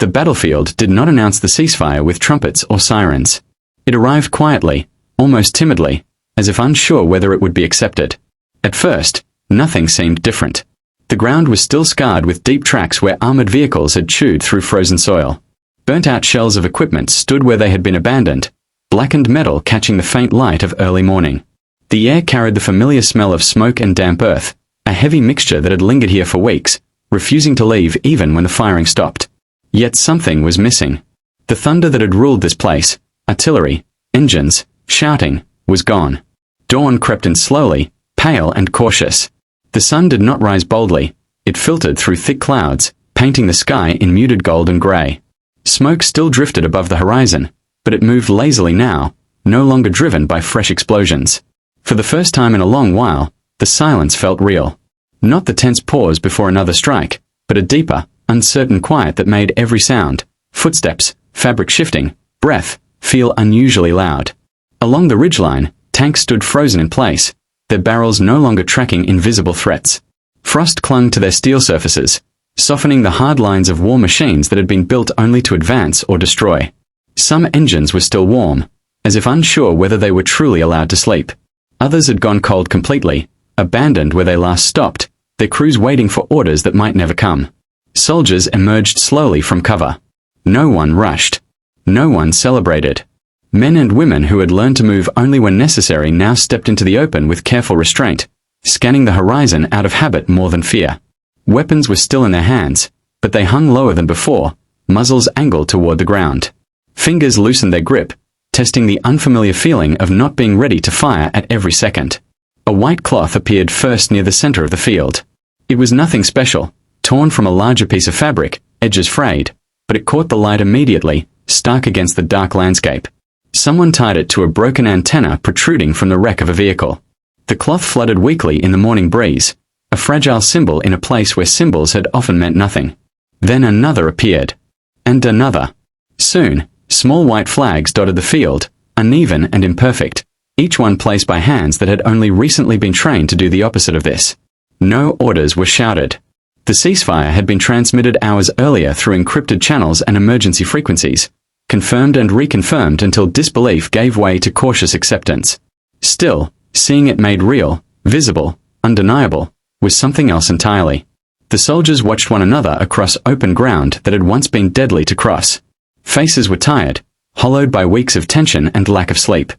The battlefield did not announce the ceasefire with trumpets or sirens. It arrived quietly, almost timidly, as if unsure whether it would be accepted. At first, nothing seemed different. The ground was still scarred with deep tracks where armored vehicles had chewed through frozen soil. Burnt-out shells of equipment stood where they had been abandoned, blackened metal catching the faint light of early morning. The air carried the familiar smell of smoke and damp earth, a heavy mixture that had lingered here for weeks, refusing to leave even when the firing stopped. Yet something was missing. The thunder that had ruled this place, artillery, engines, shouting, was gone. Dawn crept in slowly, pale and cautious. The sun did not rise boldly. It filtered through thick clouds, painting the sky in muted gold and grey. Smoke still drifted above the horizon, but it moved lazily now, no longer driven by fresh explosions. For the first time in a long while, the silence felt real. Not the tense pause before another strike, but a deeper, uncertain quiet that made every sound, footsteps, fabric shifting, breath, feel unusually loud. Along the ridgeline, tanks stood frozen in place, their barrels no longer tracking invisible threats. Frost clung to their steel surfaces, softening the hard lines of war machines that had been built only to advance or destroy. Some engines were still warm, as if unsure whether they were truly allowed to sleep. Others had gone cold completely, abandoned where they last stopped, their crews waiting for orders that might never come. Soldiers emerged slowly from cover. No one rushed. No one celebrated. Men and women who had learned to move only when necessary now stepped into the open with careful restraint, scanning the horizon out of habit more than fear. Weapons were still in their hands, but they hung lower than before, muzzles angled toward the ground. Fingers loosened their grip, testing the unfamiliar feeling of not being ready to fire at every second. A white cloth appeared first near the center of the field. It was nothing special, torn from a larger piece of fabric, edges frayed, but it caught the light immediately, stark against the dark landscape. Someone tied it to a broken antenna protruding from the wreck of a vehicle. The cloth fluttered weakly in the morning breeze, a fragile symbol in a place where symbols had often meant nothing. Then another appeared. And another. Soon, small white flags dotted the field, uneven and imperfect, each one placed by hands that had only recently been trained to do the opposite of this. No orders were shouted. The ceasefire had been transmitted hours earlier through encrypted channels and emergency frequencies, confirmed and reconfirmed until disbelief gave way to cautious acceptance. Still, seeing it made real, visible, undeniable, was something else entirely. The soldiers watched one another across open ground that had once been deadly to cross. Faces were tired, hollowed by weeks of tension and lack of sleep.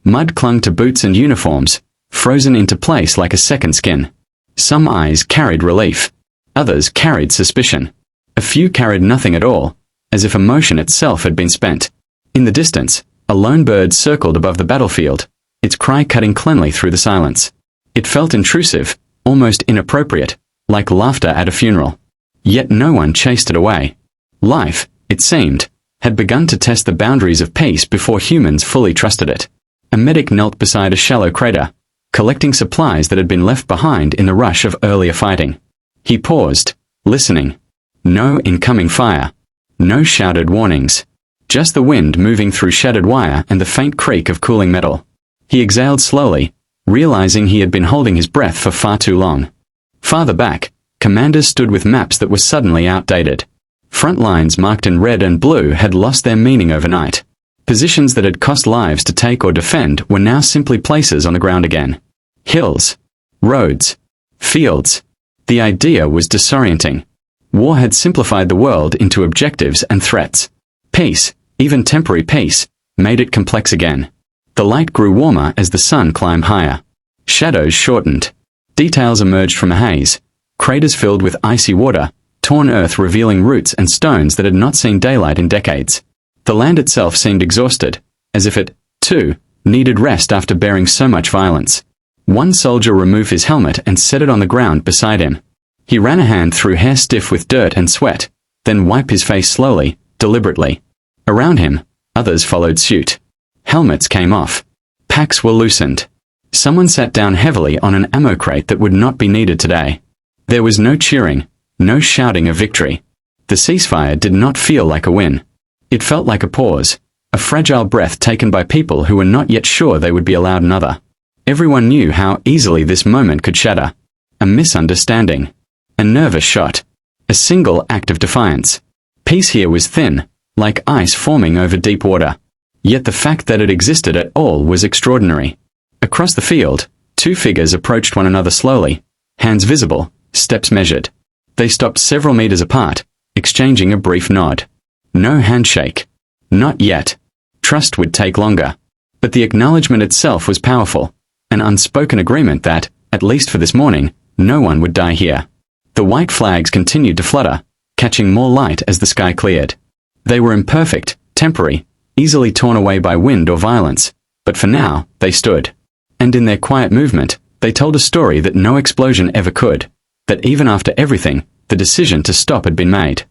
Mud clung to boots and uniforms, frozen into place like a second skin. Some eyes carried relief. Others carried suspicion. A few carried nothing at all, as if emotion itself had been spent. In the distance, a lone bird circled above the battlefield, its cry cutting cleanly through the silence. It felt intrusive, almost inappropriate, like laughter at a funeral. Yet no one chased it away. Life, it seemed, had begun to test the boundaries of peace before humans fully trusted it. A medic knelt beside a shallow crater, collecting supplies that had been left behind in the rush of earlier fighting. He paused, listening. No incoming fire. No shouted warnings. Just the wind moving through shattered wire and the faint creak of cooling metal. He exhaled slowly, realizing he had been holding his breath for far too long. Farther back, commanders stood with maps that were suddenly outdated. Front lines marked in red and blue had lost their meaning overnight. Positions that had cost lives to take or defend were now simply places on the ground again. Hills. Roads. Fields. The idea was disorienting. War had simplified the world into objectives and threats. Peace, even temporary peace, made it complex again. The light grew warmer as the sun climbed higher. Shadows shortened. Details emerged from the haze. Craters filled with icy water, torn earth revealing roots and stones that had not seen daylight in decades. The land itself seemed exhausted, as if it, too, needed rest after bearing so much violence. One soldier removed his helmet and set it on the ground beside him. He ran a hand through hair stiff with dirt and sweat, then wiped his face slowly, deliberately. Around him, others followed suit. Helmets came off. Packs were loosened. Someone sat down heavily on an ammo crate that would not be needed today. There was no cheering, no shouting of victory. The ceasefire did not feel like a win. It felt like a pause, a fragile breath taken by people who were not yet sure they would be allowed another. Everyone knew how easily this moment could shatter. A misunderstanding. A nervous shot. A single act of defiance. Peace here was thin, like ice forming over deep water. Yet the fact that it existed at all was extraordinary. Across the field, two figures approached one another slowly, hands visible, steps measured. They stopped several meters apart, exchanging a brief nod. No handshake. Not yet. Trust would take longer. But the acknowledgement itself was powerful, an unspoken agreement that, at least for this morning, no one would die here. The white flags continued to flutter, catching more light as the sky cleared. They were imperfect, temporary, easily torn away by wind or violence, but for now, they stood. And in their quiet movement, they told a story that no explosion ever could, that even after everything, the decision to stop had been made.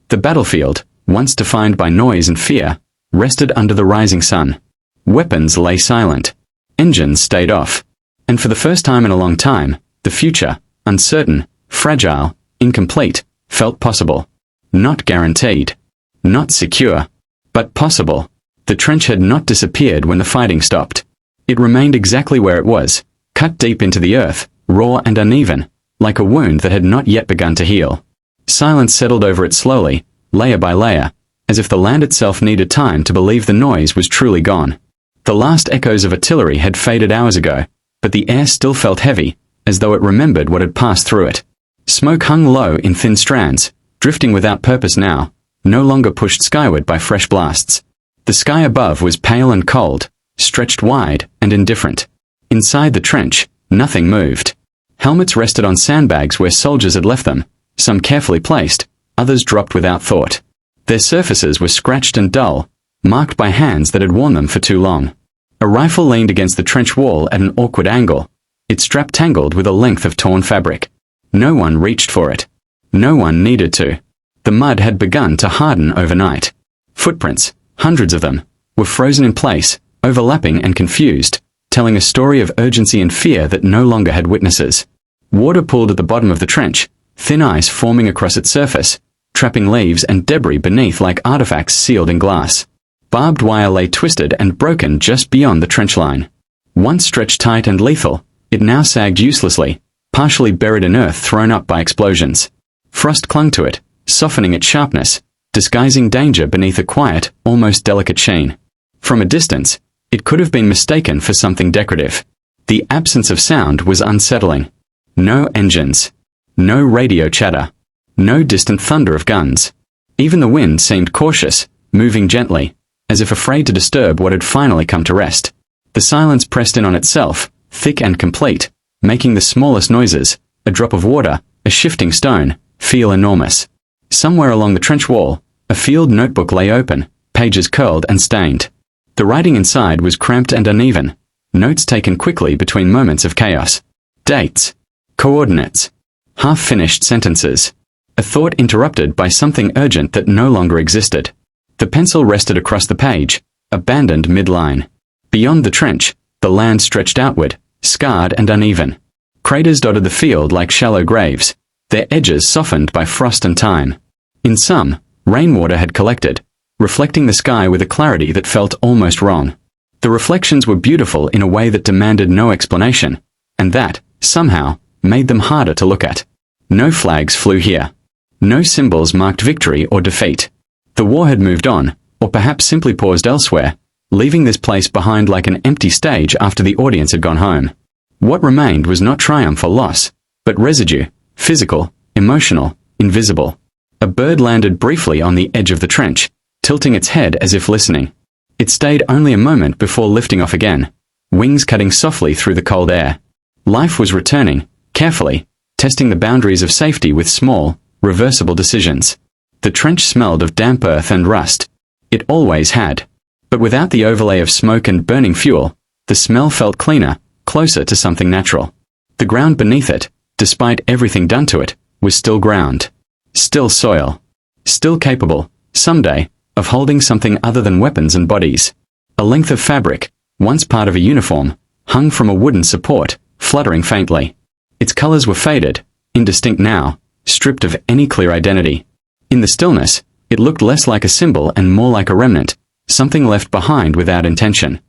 The battlefield, once defined by noise and fear, rested under the rising sun. Weapons lay silent. Engines stayed off. And for the first time in a long time, the future, uncertain, fragile, incomplete, felt possible. Not guaranteed. Not secure. But possible. The trench had not disappeared when the fighting stopped. It remained exactly where it was, cut deep into the earth, raw and uneven, like a wound that had not yet begun to heal. Silence settled over it slowly, layer by layer, as if the land itself needed time to believe the noise was truly gone. The last echoes of artillery had faded hours ago, but the air still felt heavy, as though it remembered what had passed through it. Smoke hung low in thin strands, drifting without purpose now, no longer pushed skyward by fresh blasts. The sky above was pale and cold, stretched wide and indifferent. Inside the trench, nothing moved. Helmets rested on sandbags where soldiers had left them, some carefully placed, others dropped without thought. Their surfaces were scratched and dull, marked by hands that had worn them for too long. A rifle leaned against the trench wall at an awkward angle, its strap tangled with a length of torn fabric. No one reached for it. No one needed to. The mud had begun to harden overnight. Footprints, hundreds of them, were frozen in place, overlapping and confused, telling a story of urgency and fear that no longer had witnesses. Water pooled at the bottom of the trench, thin ice forming across its surface, trapping leaves and debris beneath like artifacts sealed in glass. Barbed wire lay twisted and broken just beyond the trench line. Once stretched tight and lethal, it now sagged uselessly, partially buried in earth thrown up by explosions. Frost clung to it, softening its sharpness, disguising danger beneath a quiet, almost delicate sheen. From a distance, it could have been mistaken for something decorative. The absence of sound was unsettling. No engines. No radio chatter. No distant thunder of guns. Even the wind seemed cautious, moving gently, as if afraid to disturb what had finally come to rest. The silence pressed in on itself, thick and complete, making the smallest noises, a drop of water, a shifting stone, feel enormous. Somewhere along the trench wall, a field notebook lay open, pages curled and stained. The writing inside was cramped and uneven, notes taken quickly between moments of chaos. Dates. Coordinates. Half-finished sentences. A thought interrupted by something urgent that no longer existed. The pencil rested across the page, abandoned mid-line. Beyond the trench, the land stretched outward, scarred and uneven. Craters dotted the field like shallow graves, their edges softened by frost and time. In some, rainwater had collected, reflecting the sky with a clarity that felt almost wrong. The reflections were beautiful in a way that demanded no explanation, and that, somehow, made them harder to look at. No flags flew here. No symbols marked victory or defeat. The war had moved on, or perhaps simply paused elsewhere, leaving this place behind like an empty stage after the audience had gone home. What remained was not triumph or loss, but residue, physical, emotional, invisible. A bird landed briefly on the edge of the trench, tilting its head as if listening. It stayed only a moment before lifting off again, wings cutting softly through the cold air. Life was returning, carefully, testing the boundaries of safety with small, reversible decisions. The trench smelled of damp earth and rust. It always had. But without the overlay of smoke and burning fuel, the smell felt cleaner, closer to something natural. The ground beneath it, despite everything done to it, was still ground. Still soil. Still capable, someday, of holding something other than weapons and bodies. A length of fabric, once part of a uniform, hung from a wooden support, fluttering faintly. Its colors were faded, indistinct now, stripped of any clear identity. In the stillness, it looked less like a symbol and more like a remnant, something left behind without intention.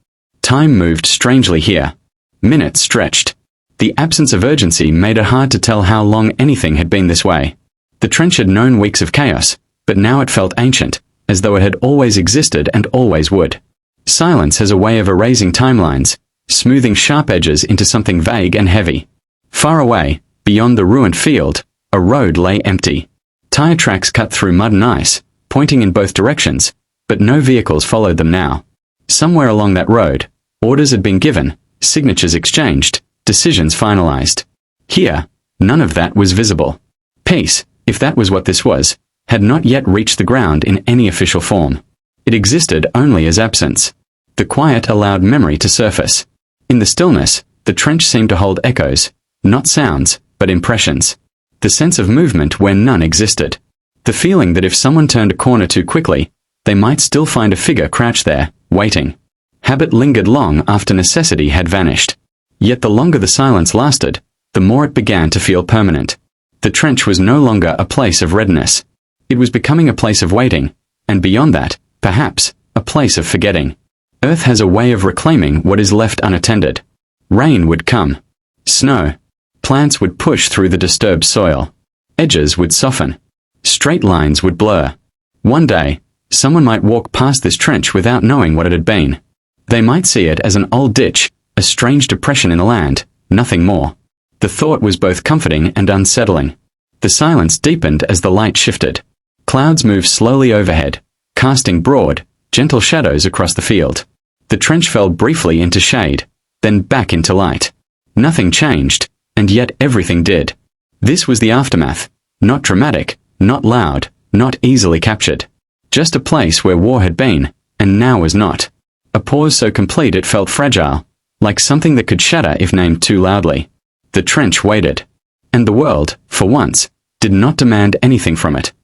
Time moved strangely here. Minutes stretched. The absence of urgency made it hard to tell how long anything had been this way. The trench had known weeks of chaos, but now it felt ancient, as though it had always existed and always would. Silence has a way of erasing timelines, smoothing sharp edges into something vague and heavy. Far away, beyond the ruined field, a road lay empty. Tire tracks cut through mud and ice, pointing in both directions, but no vehicles followed them now. Somewhere along that road, orders had been given, signatures exchanged, decisions finalized. Here, none of that was visible. Peace, if that was what this was, had not yet reached the ground in any official form. It existed only as absence. The quiet allowed memory to surface. In the stillness, the trench seemed to hold echoes, not sounds, but impressions. The sense of movement where none existed. The feeling that if someone turned a corner too quickly, they might still find a figure crouched there, waiting. Habit lingered long after necessity had vanished. Yet the longer the silence lasted, the more it began to feel permanent. The trench was no longer a place of readiness. It was becoming a place of waiting, and beyond that, perhaps, a place of forgetting. Earth has a way of reclaiming what is left unattended. Rain would come. Snow. Plants would push through the disturbed soil. Edges would soften. Straight lines would blur. One day, someone might walk past this trench without knowing what it had been. They might see it as an old ditch, a strange depression in the land, nothing more. The thought was both comforting and unsettling. The silence deepened as the light shifted. Clouds moved slowly overhead, casting broad, gentle shadows across the field. The trench fell briefly into shade, then back into light. Nothing changed, and yet everything did. This was the aftermath, not dramatic, not loud, not easily captured. Just a place where war had been, and now was not. A pause so complete it felt fragile, like something that could shatter if named too loudly. The trench waited. And the world, for once, did not demand anything from it.